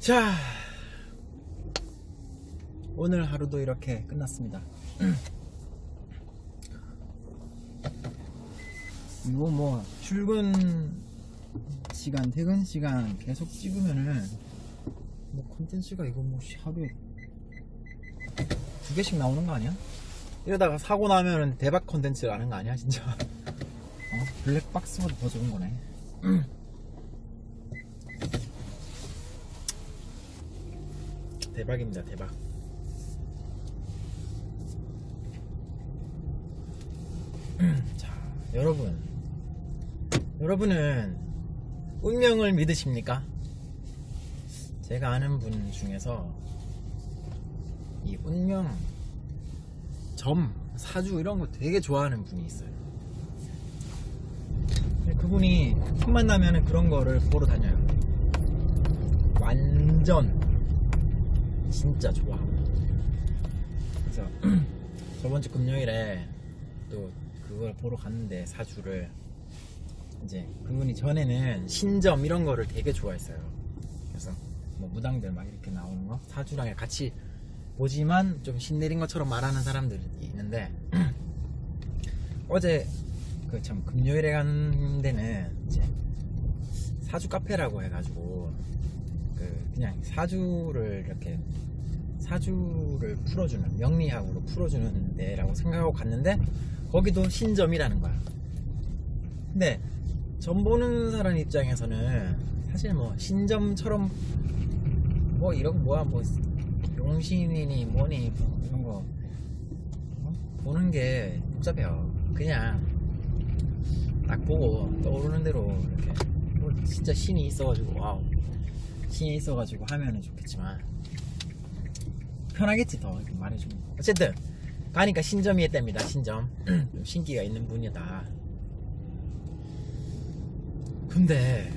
자, 오늘 하루도 이렇게 끝났습니다. 이거 뭐 출근 시간, 퇴근 시간 계속 찍으면은 뭐 콘텐츠가 이거 뭐 하루에 2개씩 나오는 거 아니야? 이러다가 사고 나면은 대박 콘텐츠라는 거 아니야 진짜? 블랙박스보다 더 좋은 거네. 대박입니다, 대박. 자, 여러분은 운명을 믿으십니까? 제가 아는 분 중에서 이 운명, 점, 사주 이런 거 되게 좋아하는 분이 있어요. 그분이 틈만 나면은 그런 거를 보러 다녀요. 완전 진짜 좋아합니다. 그래서 저번주 금요일에 또 그걸 보러 갔는데, 사주를 이제 그분이 전에는 신점 이런 거를 되게 좋아했어요. 그래서 뭐 무당들 막 이렇게 나오는 거 사주랑 같이 보지만 좀 신내린 것처럼 말하는 사람들이 있는데 어제 그 참 금요일에 간 데는 이제 사주 카페라고 해가지고 그냥 사주를 이렇게 사주를 풀어주는, 명리학으로 풀어주는 데라고 생각하고 갔는데 거기도 신점이라는 거야. 근데 점 보는 사람 입장에서는 사실 뭐 신점처럼 뭐 이런 뭐야 뭐 용신이니 뭐니 뭐 이런 거 보는 게 복잡해요. 그냥 딱 보고 떠오르는 대로 이렇게 뭐 진짜 신이 있어가지고 와우 신이 있어가지고 하면은 좋겠지만 편하겠지 더 이렇게 말해주면. 어쨌든 가니까 신점이 했답니다. 신점. 좀 신기가 있는 분이다. 근데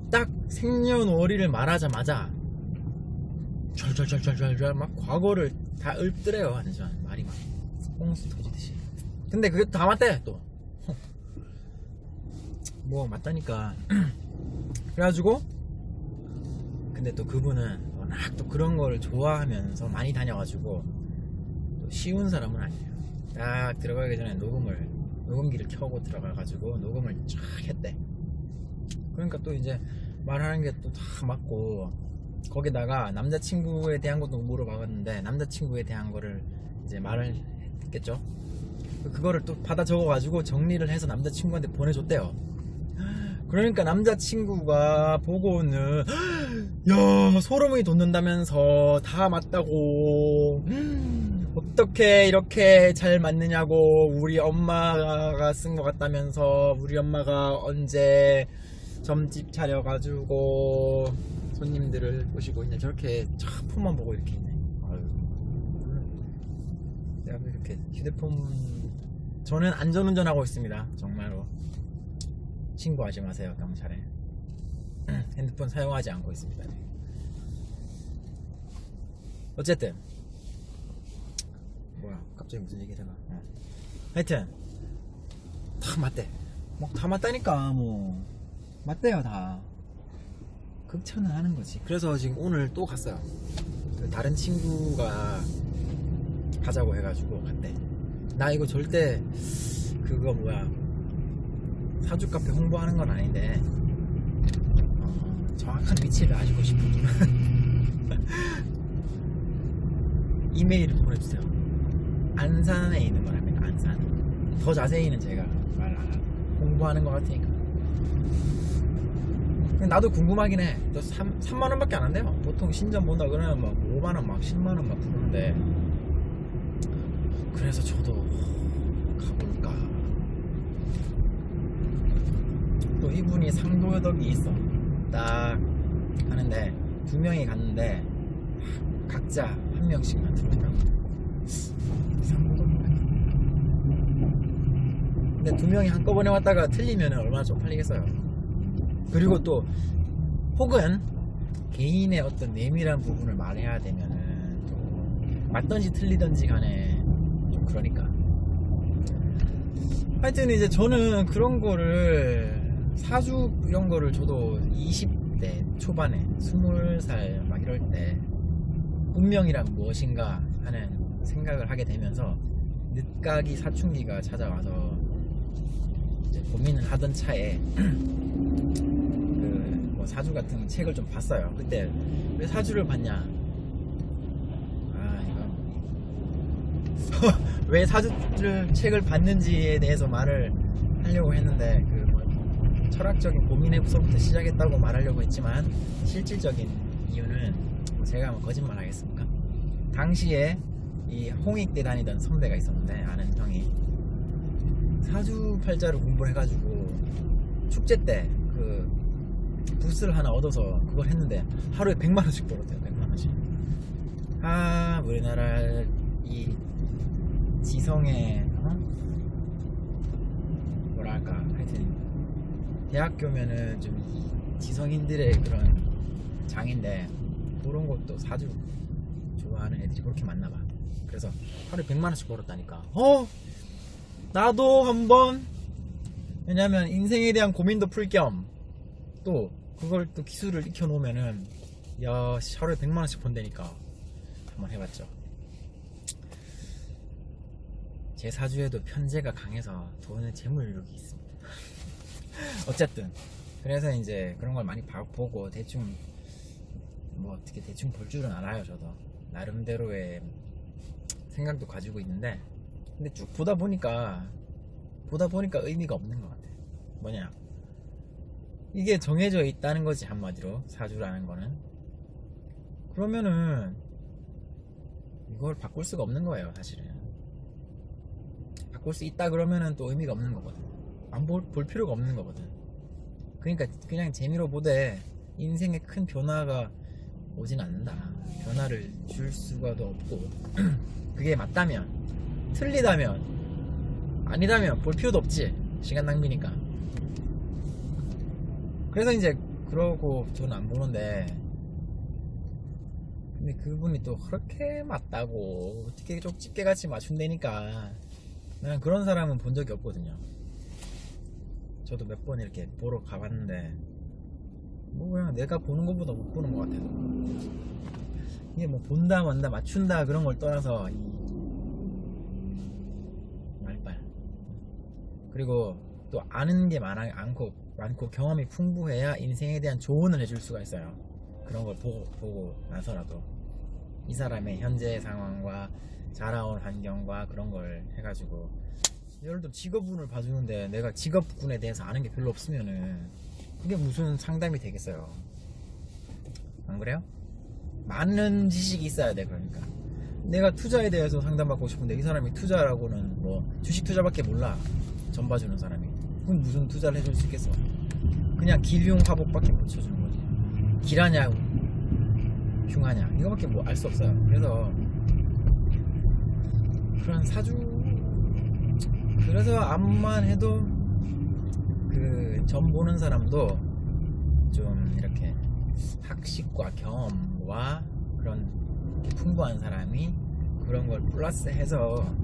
딱 생년월일을 말하자마자 절절절절절 막 과거를 다 읊더래요. 완전 말이 막 홍수 터지듯이. 근데 그게 다 맞대 또. 뭐 맞다니까. 그래가지고 근데 또 그분은 워낙 또 그런 거를 좋아하면서 많이 다녀가지고 또 쉬운 사람은 아니에요. 딱 들어가기 전에 녹음기를 켜고 들어가가지고 녹음을 쫙 했대. 그러니까 또 이제 말하는 게 또 다 맞고, 거기다가 남자친구에 대한 것도 물어봤는데 남자친구에 대한 거를 이제 말을 했겠죠. 그거를 또 받아 적어가지고 정리를 해서 남자친구한테 보내줬대요. 그러니까 남자친구가 보고는 야 소름이 돋는다면서 다 맞다고, 어떻게 이렇게 잘 맞느냐고, 우리 엄마가 쓴 것 같다면서, 우리 엄마가 언제 점집 차려가지고 손님들을 모시고 있냐, 저렇게 폰만 보고 이렇게 있네. 아유, 내가 이렇게 휴대폰, 저는 안전운전하고 있습니다. 정말로 신고하지 마세요 경찰에. 핸드폰 사용하지 않고 있습니다. 어쨌든 뭐야 갑자기 무슨 얘기를 해나. 하여튼 다 맞대. 뭐 다 맞다니까. 뭐 맞대요 다. 극찬을 하는 거지. 그래서 지금 오늘 또 갔어요. 다른 친구가 가자고 해가지고 갔대. 나 이거 절대 그거 뭐야 사주 카페 홍보하는 건 아닌데 정확한 위치를 알고 싶은 이메일을 보내주세요. 안산에 있는 거랍니다. 안산. 더 자세히는 제가 말 안 하고 홍보하는 것 같으니까. 나도 궁금하긴 해. 또 3만원 밖에 안 한대요. 보통 신점 본다 그러면 막 5만원 막 10만원 막 부르는데, 그래서 저도 가볼까. 또 이분이 상도덕이 있어. 딱 하는데 2명이 갔는데 각자 1명씩만 들어오더라고. 상도덕인가? 근데 2명이 한꺼번에 왔다가 틀리면 얼마나 쪽팔리겠어요. 그리고 또 혹은 개인의 어떤 내밀한 부분을 말해야 되면은 또 맞던지 틀리던지 간에 좀 그러니까. 하여튼 이제 저는 그런 거를 사주 이런 거를 저도 20 20대 초반에 20살 막 이럴 때 운명이란 무엇인가 하는 생각을 하게 되면서 늦가기 사춘기가 찾아와서 이제 고민을 하던 차에 그 뭐 사주 같은 책을 좀 봤어요. 그때 왜 사주를 봤냐? 이거 왜 사주를 책을 봤는지에 대해서 말을 하려고 했는데 그 뭐 철학적인 고민에서부터 시작했다고 말하려고 했지만 실질적인 이유는 제가 뭐 거짓말 하겠습니까? 당시에 이 홍익대 다니던 선배가 있었는데 아는 형이 사주팔자를 공부를 해가지고 축제 때 그 부스를 하나 얻어서 그걸 했는데 하루에 100만원씩 벌었대요. 100만원씩. 우리나라 이 지성의 뭐랄까 하여튼 대학교면은 좀 지성인들의 그런 장인데 그런 것도 사주 좋아하는 애들이 그렇게 많나봐. 그래서 하루에 100만원씩 벌었다니까. 나도 한번, 왜냐면 인생에 대한 고민도 풀 겸 또 그걸 또 기술을 익혀놓으면은 야 하루에 100만원씩 번다니까 한번 해봤죠. 제 사주에도 편재가 강해서 돈의 재물력이 있습니다. 어쨌든 그래서 이제 그런 걸 많이 보고 대충 뭐 어떻게 대충 볼 줄은 알아요. 저도 나름대로의 생각도 가지고 있는데 근데 쭉 보다 보니까 의미가 없는 것 같아요. 뭐냐, 이게 정해져 있다는 거지 한마디로 사주라는 거는. 그러면은 이걸 바꿀 수가 없는 거예요. 사실은 바꿀 수 있다 그러면은 또 의미가 없는 거거든. 안 볼 필요가 없는 거거든. 그러니까 그냥 재미로 보되 인생에 큰 변화가 오진 않는다. 변화를 줄 수가 도 없고 그게 맞다면, 틀리다면, 아니다면 볼 필요도 없지. 시간 낭비니까. 그래서 이제 그러고 저는 안 보는데, 근데 그분이 또 그렇게 맞다고 어떻게 쪽집게같이 맞춘다니까 나는 그런 사람은 본 적이 없거든요. 저도 몇 번 이렇게 보러 가봤는데 뭐 그냥 내가 보는 것보다 못 보는 것 같아서. 이게 뭐 본다 만다 맞춘다 그런 걸 떠나서 말빨. 그리고 또 아는 게 많고 경험이 풍부해야 인생에 대한 조언을 해줄 수가 있어요. 그런 걸 보고 나서라도 이 사람의 현재 상황과 자라온 환경과 그런 걸 해가지고, 예를 들어 직업운을 봐주는데 내가 직업군에 대해서 아는 게 별로 없으면은 그게 무슨 상담이 되겠어요. 안 그래요? 많은 지식이 있어야 돼. 그러니까 내가 투자에 대해서 상담받고 싶은데 이 사람이 투자라고는 뭐 주식 투자밖에 몰라. 전 봐주는 사람이. 그럼 무슨 투자를 해줄 수 있겠어? 그냥 길흉 화복밖에 못 쳐주는 거지. 길하냐 흉하냐 이거밖에 뭐 알 수 없어요. 그래서 그런 사주, 그래서 암만 해도 그 점 보는 사람도 좀 이렇게 학식과 경험과 그런 풍부한 사람이 그런 걸 플러스해서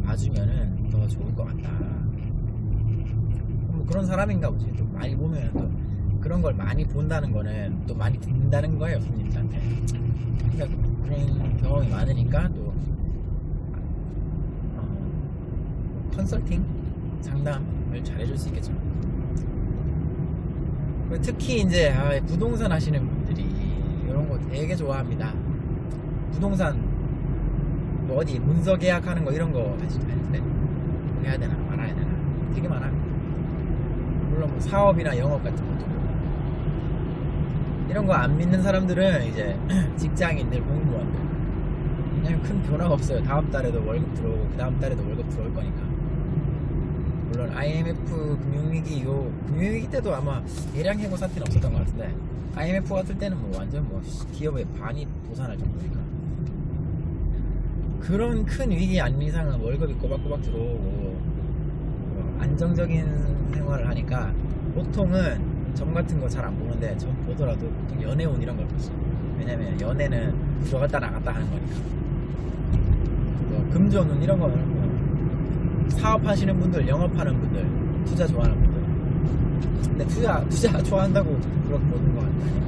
봐주면은 더 좋을 것 같다. 뭐 그런 사람인가 보지. 또 많이 보면 또 그런 걸 많이 본다는 거는 또 많이 듣는다는 거예요, 손님들한테. 그러니까 그런 경험이 많으니까 또 컨설팅, 상담을 잘해줄 수 있겠죠. 특히 이제 부동산 하시는 분들이 이런 거 되게 좋아합니다. 부동산 뭐 어디 문서 계약하는 거 이런 거 하시는데 해야 되나 말아야 되나 되게 많아요. 물론 뭐 사업이나 영업 같은 것도 이런 거 안 믿는 사람들은 이제 직장인들, 공무원들. 왜냐면 큰 변화가 없어요. 다음 달에도 월급 들어오고 그 다음 달에도 월급 들어올 거니까. 물론 IMF 금융위기 때도 아마 대량 해고 사태는 없었던 것 같은데 IMF 같을 때는 뭐 완전 뭐 기업의 반이 도산할 정도니까. 그런 큰 위기 아닌 이상은 월급이 꼬박꼬박 들어오고 안정적인 생활을 하니까 보통은 점 같은 거 잘 안 보는데 점 보더라도 보통 연애운 이런 걸 보지. 왜냐면 연애는 들어갔다 나갔다 하는 거니까. 뭐 금전운 이런 거는 뭐 사업하시는 분들, 영업하는 분들, 투자 좋아하는 분들 근데 투자 좋아한다고 그렇게 보는 건 아니고.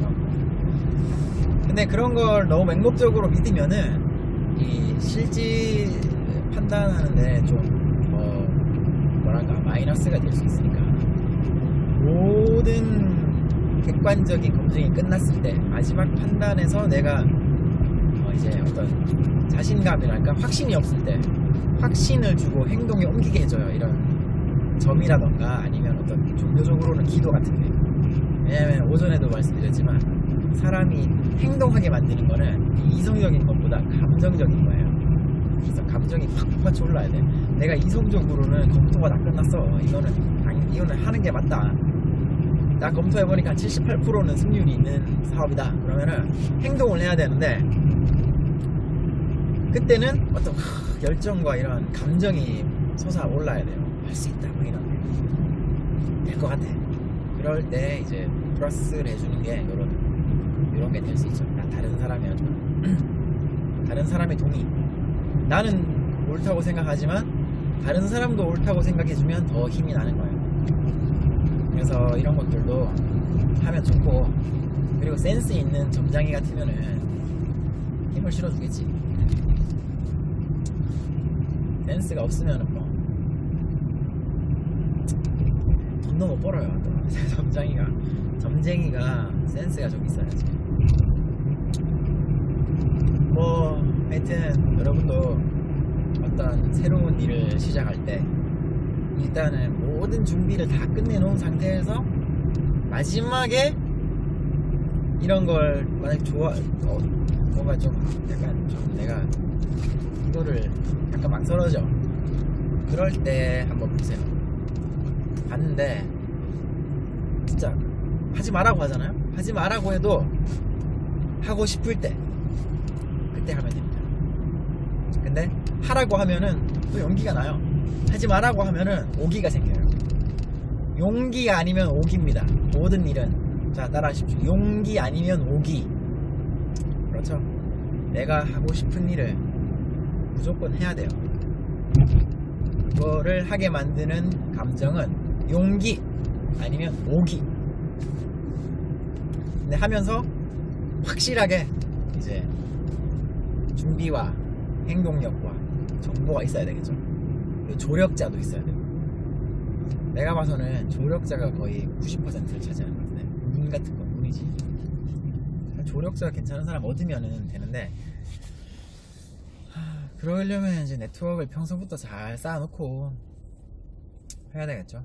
근데 그런 걸 너무 맹목적으로 믿으면은 이 실지 판단하는데 좀 뭐랄까 마이너스가 될 수 있으니까, 모든 객관적인 검증이 끝났을 때 마지막 판단에서 내가 이제 어떤 자신감이랄까 확신이 없을 때 확신을 주고 행동에 옮기게 해줘요. 이런 점이라던가 아니면 어떤 종교적으로는 기도 같은 게. 왜냐면 오전에도 말씀드렸지만 사람이 행동하게 만드는 거는 이성적인 것보다 감정적인 거예요. 그래서 감정이 팍 받쳐 올라야 돼. 내가 이성적으로는 검토가 다 끝났어. 이거는 하는 게 맞다. 나 검토해보니까 78%는 승률이 있는 사업이다. 그러면은 행동을 해야 되는데, 그때는 어떤 열정과 이런 감정이 솟아올라야 돼요. 할 수 있다, 뭐 이런 될 것 같아. 그럴 때 이제 플러스를 해주는 게 이런 게 될 수 있죠. 다른 사람이 하지만 다른 사람의 동의, 나는 옳다고 생각하지만 다른 사람도 옳다고 생각해주면 더 힘이 나는 거예요. 그래서 이런 것들도 하면 좋고, 그리고 센스 있는 점장이 같으면은 힘을 실어주겠지. 센스가 없으면은 뭐 돈도 못 벌어요. 또 점쟁이가 센스가 좀 있어야지. 뭐 하여튼 여러분도 어떤 새로운 일을 시작할 때 일단은 모든 준비를 다 끝내놓은 상태에서 마지막에 이런 걸 만약 뭔가 좀 약간 좀 내가 이거를 약간 망설여져. 그럴 때 한번 보세요. 봤는데 진짜 하지 말라고 하잖아요. 하지 말라고 해도 하고 싶을 때 그때 하면 됩니다. 근데 하라고 하면은 또 용기가 나요. 하지 말라고 하면은 오기가 생겨요. 용기가 아니면 오기입니다. 모든 일은. 자, 따라하십시오. 용기 아니면 오기. 그렇죠? 내가 하고 싶은 일을 무조건 해야 돼요. 그거를 하게 만드는 감정은 용기 아니면 오기. 근데 하면서 확실하게 이제 준비와 행동력과 정보가 있어야 되겠죠. 조력자도 있어야 돼요. 내가 봐서는 조력자가 거의 90%를 차지하는 것 같은데, 문 같은 건 문이지. 조력자가 괜찮은 사람 얻으면 되는데, 그러려면 이제 네트워크를 평소부터 잘 쌓아놓고 해야 되겠죠.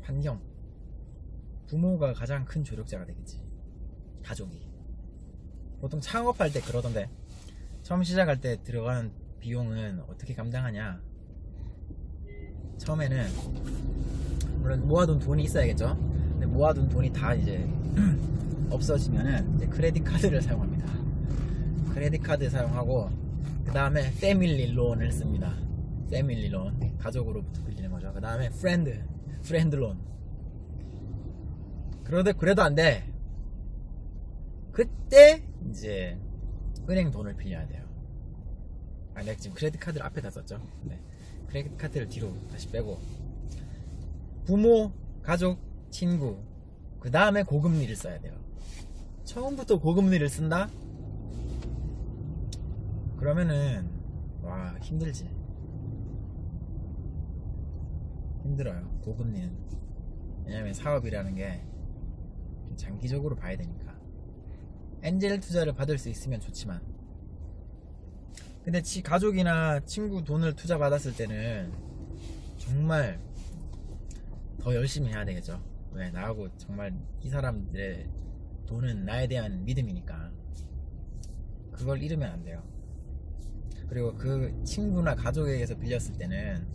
환경, 부모가 가장 큰 조력자가 되겠지. 가족이. 보통 창업할 때 그러던데, 처음 시작할 때 들어가는 비용은 어떻게 감당하냐. 처음에는 물론 모아둔 돈이 있어야겠죠. 근데 모아둔 돈이 다 이제 없어지면은 이제 크레딧 카드를 사용합니다. 크레딧 카드 사용하고, 그 다음에 패밀리 론을 씁니다. 패밀리 론, 가족으로부터 빌리는 거죠. 그 다음에 프렌드 론. 그래도 안 돼. 그때 이제 은행 돈을 빌려야 돼요. 내가 지금 크레딧 카드를 앞에다 썼죠. 네. 크레딧 카드를 뒤로 다시 빼고, 부모, 가족, 친구, 그 다음에 고금리를 써야 돼요. 처음부터 고금리를 쓴다? 그러면은 와, 힘들지. 힘들어요, 고금리는. 왜냐면 사업이라는 게 장기적으로 봐야 되니까. 엔젤 투자를 받을 수 있으면 좋지만, 근데 가족이나 친구 돈을 투자 받았을 때는 정말 더 열심히 해야 되겠죠. 왜? 나하고 정말 이 사람들의 돈은 나에 대한 믿음이니까 그걸 잃으면 안 돼요. 그리고 그 친구나 가족에게서 빌렸을 때는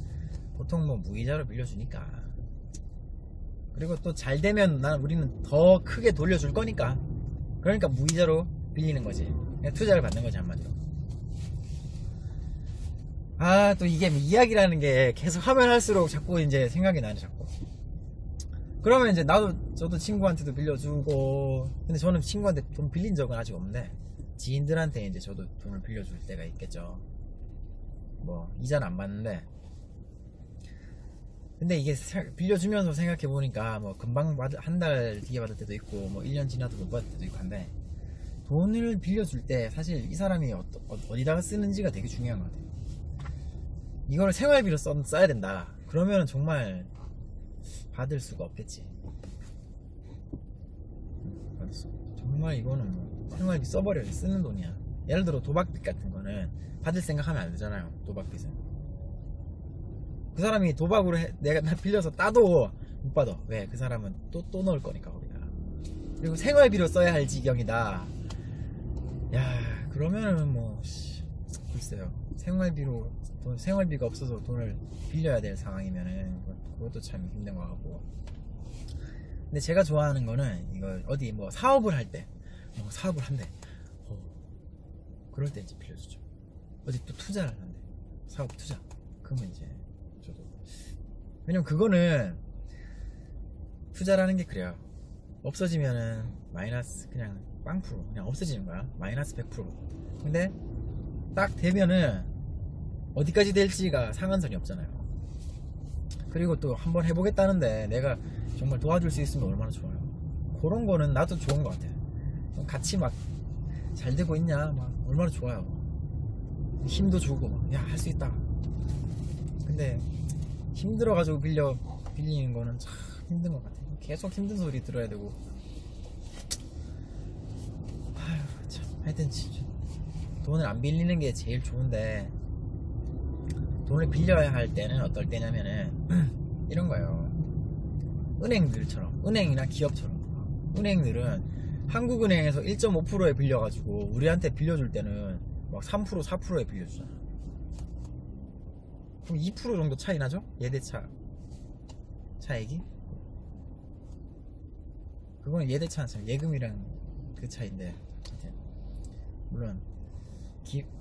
보통 뭐 무이자로 빌려주니까, 그리고 또 잘 되면 우리는 더 크게 돌려줄 거니까, 그러니까 무이자로 빌리는 거지. 그냥 투자를 받는 거지, 한마디로. 또 이게 이야기라는 게 계속 하면 할수록 자꾸 이제 생각이 나네, 자꾸. 그러면 이제 저도 친구한테도 빌려주고, 근데 저는 친구한테 돈 빌린 적은 아직 없는데, 지인들한테 이제 저도 돈을 빌려줄 때가 있겠죠. 뭐 이자는 안 받는데, 근데 이게 빌려주면서 생각해보니까 뭐 금방 한 달 뒤에 받을 때도 있고 뭐 1년 지나도 못 받을 때도 있고 한데, 돈을 빌려줄 때 사실 이 사람이 어디다가 쓰는지가 되게 중요한 것 같아요. 이걸 생활비로 써야 된다 그러면 정말 받을 수가 없겠지. 정말 이거는 뭐 생활비 써버려야 쓰는 돈이야. 예를 들어 도박빚 같은 거는 받을 생각하면 안 되잖아요. 도박빚은 그 사람이 도박으로 내가 빌려서 따도 못 받아. 왜? 그 사람은 또 넣을 거니까 거기다. 그리고 생활비로 써야 할 지경이다. 야, 그러면은 뭐 글쎄요. 생활비가 없어서 돈을 빌려야 될 상황이면은 그것도 참 힘든 거 같고. 근데 제가 좋아하는 거는 이거 어디 뭐 사업을 할 때, 뭐 사업을 한대. 그럴 때 이제 빌려주죠. 어디 또 투자를 한대. 사업 투자. 그러면 이제 저도, 왜냐면 그거는 투자라는 게 그래요. 없어지면은 마이너스 그냥 0% 그냥 없어지는 거야. 마이너스 100%. 근데 딱 되면은 어디까지 될지가 상한선이 없잖아요. 그리고 또 한번 해보겠다는데 내가 정말 도와줄 수 있으면 얼마나 좋아요. 그런 거는 나도 좋은 것 같아. 같이 막 잘 되고 있냐 막 얼마나 좋아요. 힘도 주고 막 야 할 수 있다. 근데 힘들어가지고 빌리는 거는 참 힘든 것 같아. 계속 힘든 소리 들어야 되고. 아휴 참, 하여튼 돈을 안 빌리는 게 제일 좋은데, 돈을 빌려야 할 때는 어떨 때냐면은 이런 거예요. 은행들처럼, 은행이나 기업처럼. 은행들은 한국은행에서 1.5%에 빌려가지고 우리한테 빌려줄 때는 막 3% 4%에 빌려주잖아. 그럼 2% 정도 차이 나죠? 예대차 차액이? 그거는 예대차는 참 예금이랑 그 차이인데, 물론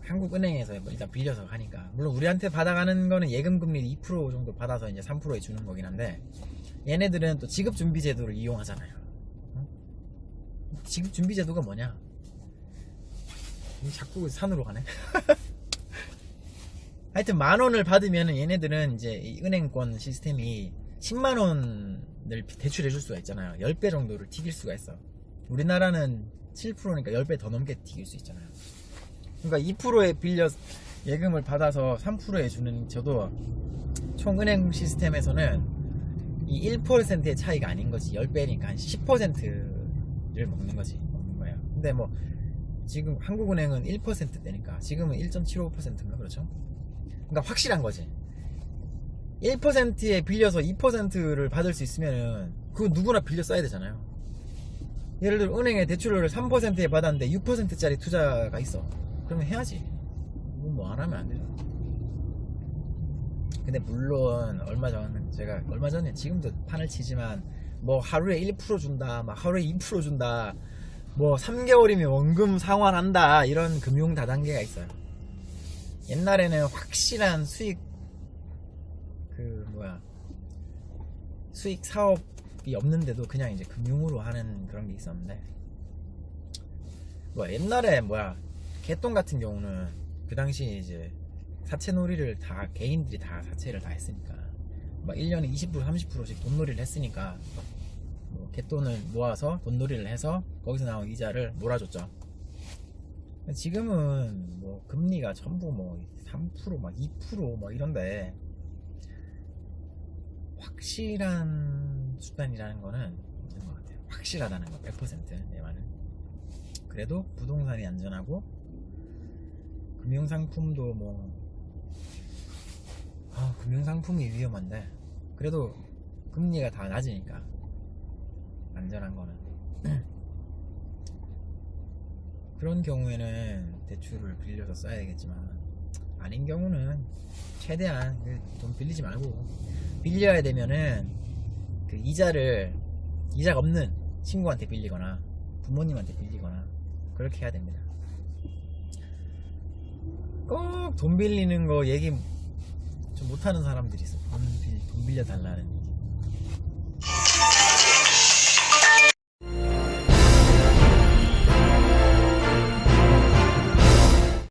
한국은행에서 일단 빌려서 하니까, 물론 우리한테 받아가는 거는 예금 금리 2% 정도 받아서 이제 3%에 주는 거긴 한데, 얘네들은 또 지급준비제도를 이용하잖아요. 지급준비제도가 뭐냐? 자꾸 산으로 가네. 하여튼 10,000원을 받으면 얘네들은 이제 이 은행권 시스템이 10만원을 대출해 줄 수가 있잖아요. 10배 정도를 튀길 수가 있어. 우리나라는 7%니까 10배 더 넘게 튀길 수 있잖아요. 그러니까 2%에 빌려 예금을 받아서 3%에 주는, 저도 총 은행 시스템에서는 이 1%의 차이가 아닌 거지. 10배니까 한 10%를 먹는 거예요. 근데 뭐 지금 한국은행은 1%대니까 지금은 1.75%인가 그렇죠? 그러니까 확실한 거지. 1%에 빌려서 2%를 받을 수 있으면은 그거 누구나 빌려 써야 되잖아요. 예를 들어 은행에 대출을 3%에 받았는데 6%짜리 투자가 있어. 그러면 해야지. 뭐 안 하면 안 되죠. 근데 물론 제가 얼마 전에 지금도 판을 치지만 뭐 하루에 1% 준다, 막 하루에 2% 준다, 뭐 3개월이면 원금 상환한다, 이런 금융 다단계가 있어요. 옛날에는 확실한 수익 사업이 없는데도 그냥 이제 금융으로 하는 그런 게 있었는데, 뭐 옛날에 개똥 같은 경우는 그 당시 이제 사채놀이를 다 개인들이 다 사채를 다 했으니까 막 1년에 20% 30%씩 돈놀이를 했으니까 뭐 개돈을 모아서 돈놀이를 해서 거기서 나온 이자를 몰아줬죠. 지금은 뭐 금리가 전부 뭐 3% 막 2% 뭐 이런데, 확실한 수단이라는 거는 없는 것 같아요. 확실하다는 거 100% 내 말은. 그래도 부동산이 안전하고 금융상품도 금융상품이 위험한데 그래도 금리가 다 낮으니까 안전한 거는. 그런 경우에는 대출을 빌려서 써야 되겠지만, 아닌 경우는 최대한 돈 빌리지 말고, 빌려야 되면은 그 이자가 없는 친구한테 빌리거나 부모님한테 빌리거나 그렇게 해야 됩니다. 꼭 돈 빌리는 거 얘기 좀 못하는 사람들이 있어. 돈 빌려달라는